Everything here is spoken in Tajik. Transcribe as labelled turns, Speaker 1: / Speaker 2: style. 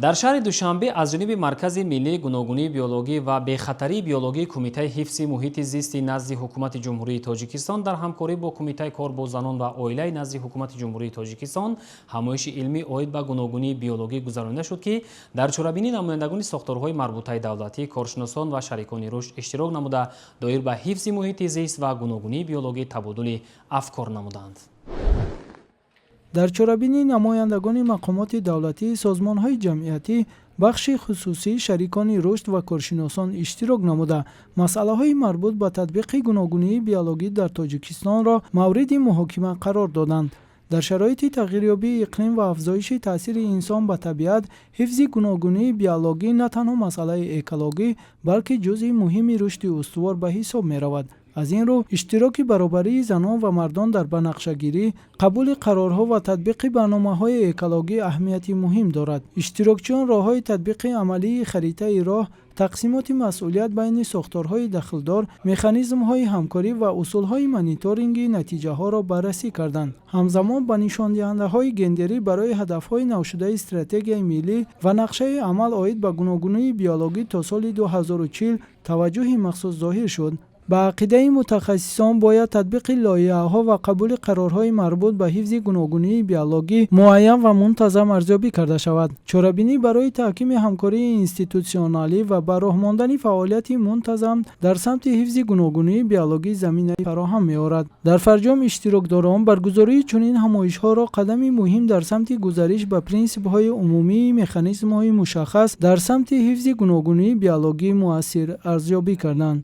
Speaker 1: дар шаҳри душанбе аз ҷониби маркази миллии гуногунии биологӣ ва бехатарии биологии кумитаи ҳифзи муҳити зисти назди ҳукумати ҷумҳурии тоҷикистон дар ҳамкорӣ бо кумитаи кор бо занон ва оилаи назди ҳукумати ҷумҳурии тоҷикистон ҳамоиши илмӣ оид ба гуногунии биологӣ гузаронида шуд, ки дар чорабинии намояндагони сохторҳои марбутаи давлатӣ, коршиносон ва шарикони рушд иштирок намуда доир ба ҳифзи муҳити зист ва гуногунии биологӣ табодули афкор намуданд.
Speaker 2: дар чорабини намояндагони мақомоти давлатӣ, созмонҳои ҷамъиятӣ, бахши хусусӣ, шарикони рушд ва коршиносон иштирок намуда масъалаҳои марбут ба татбиқи гуногунии биологӣ дар Тоҷикистонро мавриди муҳокима қарор доданд. дар шароити тағйирёбии иқлим ва афзоиши таъсири инсон ба табиат, ҳифзи гуногунии биологӣ на танҳо масъалаи экологӣ, балки ҷузъи муҳими рушди устувор ба ҳисоб меравад. аз ин рӯ иштироки баробарии занон ва мардон дар банақшагирӣ, қабули қарорҳо ва татбиқи барномаҳои экологӣ аҳамияти муҳим дорад. иштирокчиён роҳҳои татбиқи амалии харитаи роҳ, тақсимоти масъулият байни сохторҳои дахлдор, механизмҳои ҳамкорӣ ва усулҳои мониторинги натиҷаҳоро баррасӣ карданд. ҳамзамон ба нишондиҳандаҳои гендерӣ барои ҳадафҳои навшудаи стратегияи миллӣ ва нақшаи амал оид ба гуногунии биологӣ то соли 2040 таваҷҷӯҳи махсус зоҳир шуд. ба ақидаи мутахассисон бояд татбиқи лоиҳаҳо ва қабули қарорҳои марбут ба ҳифзи гуногунии биологӣ муайян ва мунтазам арзёбӣ карда шавад. чорабинӣ барои таҳкими ҳамкории институтсионалӣ ва ба роҳ мондани фаъолияти мунтазам дар самти ҳифзи гуногунии биологӣ заминаи фароҳам меорад. дар фарҷом иштирокдорон баргузории чунин ҳамоишҳоро қадами муҳим дар самти гузариш ба принсипҳои умумии механизмҳои мушаххас дар самти ҳифзи гуногунии биологӣ муассир арзёбӣ карданд.